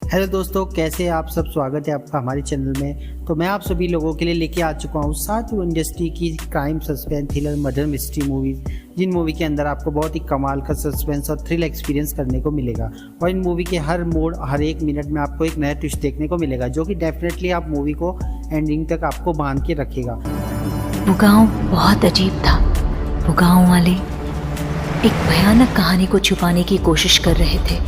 Hello दोस्तों, कैसे आप सब। स्वागत है आपका हमारे चैनल में। तो मैं आप सभी लोगों के लिए लेके आ चुका हूँ साउथ इंडस्ट्री की crime suspense thriller murder mystery movies, जिन मूवी के अंदर आपको बहुत ही कमाल का सस्पेंस और थ्रिल एक्सपीरियंस करने को मिलेगा। और इन मूवी के हर मोड, हर एक मिनट में आपको एक नया ट्विस्ट देखने को मिलेगा, जो कि डेफिनेटली आप मूवी को एंडिंग तक आपको बांध के रखेगा। वो गाँव बहुत अजीब था। वो गाँव वाले एक भयानक कहानी को छुपाने की कोशिश कर रहे थे।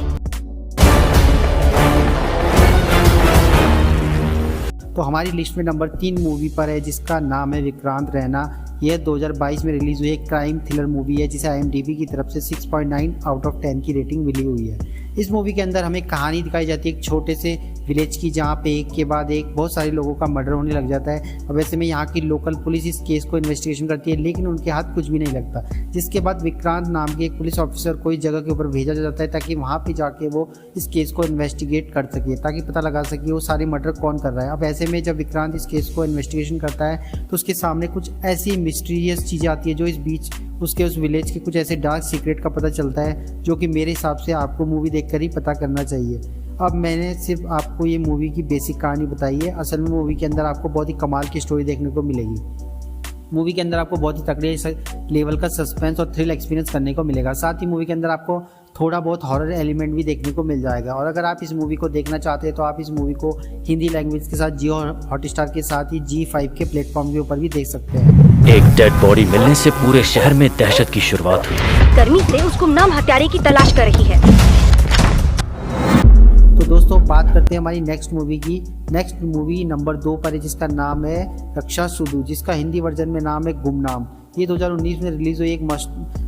तो हमारी लिस्ट में नंबर 3 मूवी पर है, जिसका नाम है विक्रांत रैना। यह 2022 में रिलीज हुई एक क्राइम थ्रिलर मूवी है, जिसे IMDb की तरफ से 6.9 आउट ऑफ 10 की रेटिंग मिली हुई है। इस मूवी के अंदर हमें कहानी दिखाई जाती है एक छोटे से विलेज की, जहाँ पे एक के बाद एक बहुत सारे लोगों का मर्डर होने लग जाता है। अब ऐसे में यहाँ की लोकल पुलिस इस केस को इन्वेस्टिगेशन करती है, लेकिन उनके हाथ कुछ भी नहीं लगता। जिसके बाद विक्रांत नाम के एक पुलिस ऑफिसर को इस जगह के ऊपर भेजा जाता है, ताकि वहाँ पे जाके वो इस केस को इन्वेस्टिगेट कर सके, ताकि पता लगा सके वो सारे मर्डर कौन कर रहा है। अब ऐसे में जब विक्रांत इस केस को इन्वेस्टिगेशन करता है, तो उसके सामने कुछ ऐसी मिस्टीरियस चीज़ें आती है, जो इस बीच उसके उस विलेज के कुछ ऐसे डार्क सीक्रेट का पता चलता है, जो कि मेरे हिसाब से आपको मूवी देखकर ही पता करना चाहिए। अब मैंने सिर्फ आपको ये मूवी की बेसिक कहानी बताई है। असल में मूवी के अंदर आपको बहुत ही कमाल की स्टोरी देखने को मिलेगी। मूवी के अंदर आपको बहुत ही तगड़े लेवल का सस्पेंस और थ्रिल एक्सपीरियंस करने को मिलेगा। साथ ही मूवी के अंदर आपको थोड़ा बहुत हॉरर एलिमेंट भी देखने को मिल जाएगा। और अगर आप इस मूवी को देखना चाहते हैं, तो आप इस मूवी को हिंदी लैंग्वेज के साथ जियो हॉटस्टार के साथ ही G5 के प्लेटफॉर्म के ऊपर भी देख सकते हैं। एक डेड बॉडी मिलने से पूरे शहर में दहशत की शुरुआत हुई। गर्मी से उस गुमनाम हत्यारे की तलाश कर रही है। तो दोस्तों, बात करते हैं हमारी नेक्स्ट मूवी की। नेक्स्ट मूवी नंबर 2 पर है, जिसका नाम है रक्षा सुधु, जिसका हिंदी वर्जन में नाम है गुमनाम। ये 2019 में रिलीज हुई एक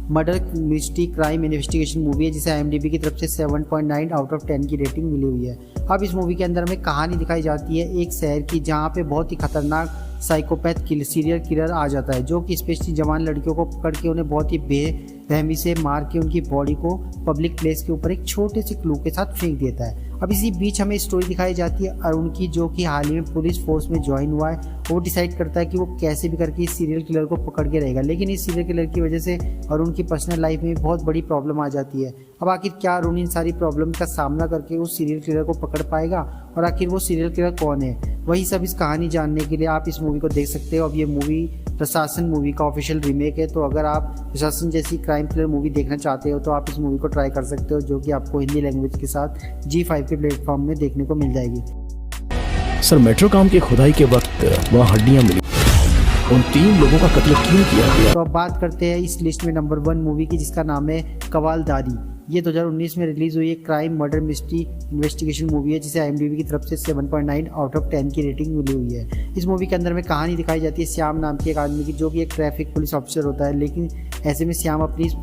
murder mystery crime investigation movie है, जिसे IMDb की तरफ से 7.9 आउट ऑफ 10 की रेटिंग मिली हुई है। अब इस मूवी के अंदर हमें कहानी दिखाई जाती है एक शहर की, जहाँ पे बहुत ही खतरनाक साइकोपैथ सीरियल किलर आ जाता है, जो कि स्पेशली जवान लड़कियों को पकड़ के उन्हें बहुत ही बेरहमी से मार के उनकी बॉडी को पब्लिक प्लेस के ऊपर एक छोटे से क्लू के साथ फेंक देता है। अब इसी बीच हमें स्टोरी दिखाई जाती है अरुण की, जो कि हाल ही में पुलिस फोर्स में ज्वाइन हुआ है। वो डिसाइड करता है कि वो कैसे भी करके इस सीरियल किलर को पकड़ के रहेगा, लेकिन इस सीरियल किलर की वजह से अरुण की पर्सनल लाइफ में बहुत बड़ी प्रॉब्लम आ जाती है। अब आखिर क्या अरुण इन सारी प्रॉब्लम का सामना करके उस सीरियल किलर को पकड़ पाएगा, और आखिर वो सीरियल किलर कौन है, वही सब इस कहानी जानने के लिए आप इस मूवी को देख सकते हो। अब ये मूवी प्रशासन मूवी का ऑफिशियल रीमेक है, तो अगर आप प्रशासन जैसी क्राइम थ्रिलर मूवी देखना चाहते हो, तो आप इस मूवी को ट्राई कर सकते हो, जो कि आपको हिंदी लैंग्वेज के साथ G5 के प्लेटफॉर्म में देखने को मिल जाएगी। सर, मेट्रो काम की खुदाई के वक्त वहाँ हड्डियाँ मिली। उन 3 लोगों का कत्ल क्यों किया गया? तो अब बात करते हैं इस लिस्ट में नंबर 1 मूवी की, जिसका नाम है कवालदारी। ये 2019 में रिलीज हुई एक crime murder mystery investigation movie है, जिसे IMDb की तरफ से 7.9 आउट ऑफ 10 की रेटिंग मिली हुई है। इस मूवी के अंदर में कहानी दिखाई जाती है श्याम नाम के एक आदमी की, जो कि एक ट्रैफिक पुलिस ऑफिसर होता है। लेकिन ऐसे में श्याम अपनी इस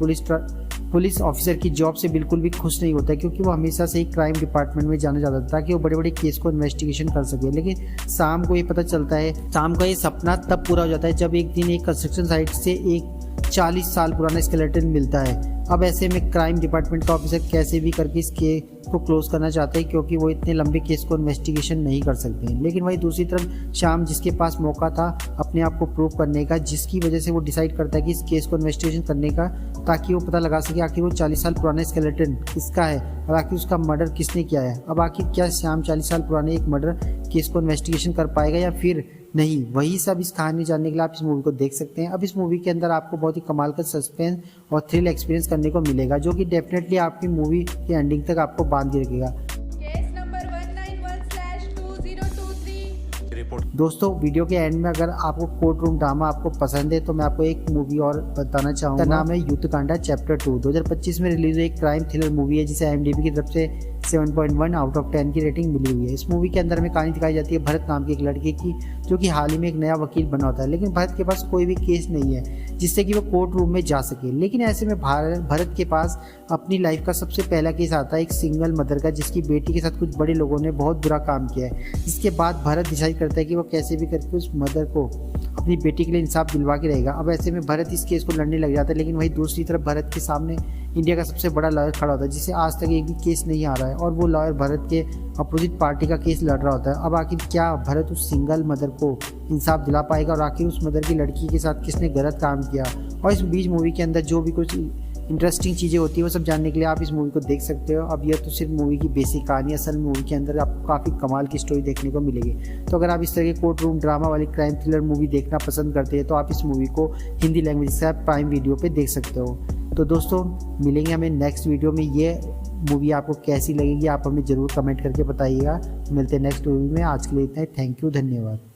पुलिस ऑफिसर की जॉब से बिल्कुल भी खुश नहीं होता है, क्योंकि वो हमेशा से ही क्राइम डिपार्टमेंट में जाना चाहता था, ताकि वो बड़े बड़े केस को इन्वेस्टिगेशन कर सके। लेकिन शाम को ये पता चलता है, शाम का ये सपना तब पूरा हो जाता है जब एक दिन एक कंस्ट्रक्शन साइट से एक 40 साल पुराना स्केलेटन मिलता है। अब ऐसे में क्राइम डिपार्टमेंट का ऑफिसर कैसे भी करके इस केस को क्लोज करना चाहते हैं, क्योंकि वो इतने लंबे केस को इन्वेस्टिगेशन नहीं कर सकते हैं। लेकिन वहीं दूसरी तरफ श्याम, जिसके पास मौका था अपने आप को प्रूव करने का, जिसकी वजह से वो डिसाइड करता है कि इस केस को इन्वेस्टिगेशन करने का, ताकि वो पता लगा सके आखिर वो 40 साल पुराना स्केलेटन किसका है और आखिर उसका मर्डर किसने किया है। अब आखिर क्या श्याम 40 साल पुराने एक मर्डर केस को इन्वेस्टिगेशन कर पाएगा या फिर नहीं, वही सब इस कहानी जानने के लिए आप इस मूवी को देख सकते हैं। अब इस मूवी के अंदर आपको बहुत ही कमाल का सस्पेंस और थ्रिल एक्सपीरियंस करने को मिलेगा, जो कि डेफिनेटली आपकी मूवी के एंडिंग तक आपको बांध के रखेगा। दोस्तों, वीडियो के एंड में अगर आपको कोर्ट रूम ड्रामा आपको पसंद है, तो मैं आपको एक मूवी और बताना चाहूँगा। नाम है युद्धकांडा चैप्टर 2। 2025 में रिलीज हुई एक क्राइम थ्रिलर मूवी है, जिसे IMDb की तरफ से 7.1 आउट ऑफ 10 की रेटिंग मिली हुई है। इस मूवी के अंदर में कहानी दिखाई जाती है भरत नाम के एक लड़के की, जो कि हाल ही में एक नया वकील बना होता है। लेकिन भरत के पास कोई भी केस नहीं है जिससे कि वो कोर्ट रूम में जा सके। लेकिन ऐसे में भरत के पास अपनी लाइफ का सबसे पहला केस आता है एक सिंगल मदर का, जिसकी बेटी के साथ कुछ बड़े लोगों ने बहुत बुरा काम किया है। जिसके बाद भरत डिसाइड करता है कि वो कैसे भी करके उस मदर को अपनी बेटी के लिए इंसाफ दिलवा के रहेगा। अब ऐसे में भरत इस केस को लड़ने लग जाता है, लेकिन वहीं दूसरी तरफ भरत के सामने इंडिया का सबसे बड़ा लॉयर खड़ा होता है, जिसे आज तक एक भी केस नहीं आ रहा है, और वो लॉयर भरत के अपोजिट पार्टी का केस लड़ रहा होता है। अब आखिर क्या भरत उस सिंगल मदर को इंसाफ दिला पाएगा, और आखिर उस मदर की लड़की के साथ किसने गलत काम किया। और इस बीच मूवी के अंदर जो भी कुछ इंटरेस्टिंग चीज़ें होती है वो सब जानने के लिए आप इस मूवी को देख सकते हो। अब यह तो सिर्फ मूवी की बेसिक कहानी, असल मूवी के अंदर आपको काफ़ी कमाल की स्टोरी देखने को मिलेगी। तो अगर आप इस तरह के कोर्ट रूम ड्रामा वाली क्राइम थ्रिलर मूवी देखना पसंद करते हैं तो आप इस मूवी को हिंदी लैंग्वेज से आप प्राइम वीडियो पे देख सकते हो। तो दोस्तों मिलेंगे हमें नेक्स्ट वीडियो में। ये मूवी आपको कैसी लगेगी आप हमें ज़रूर कमेंट करके बताइएगा। मिलते हैं नेक्स्ट मूवी में। आज के लिए इतना ही। थैंक यू, धन्यवाद।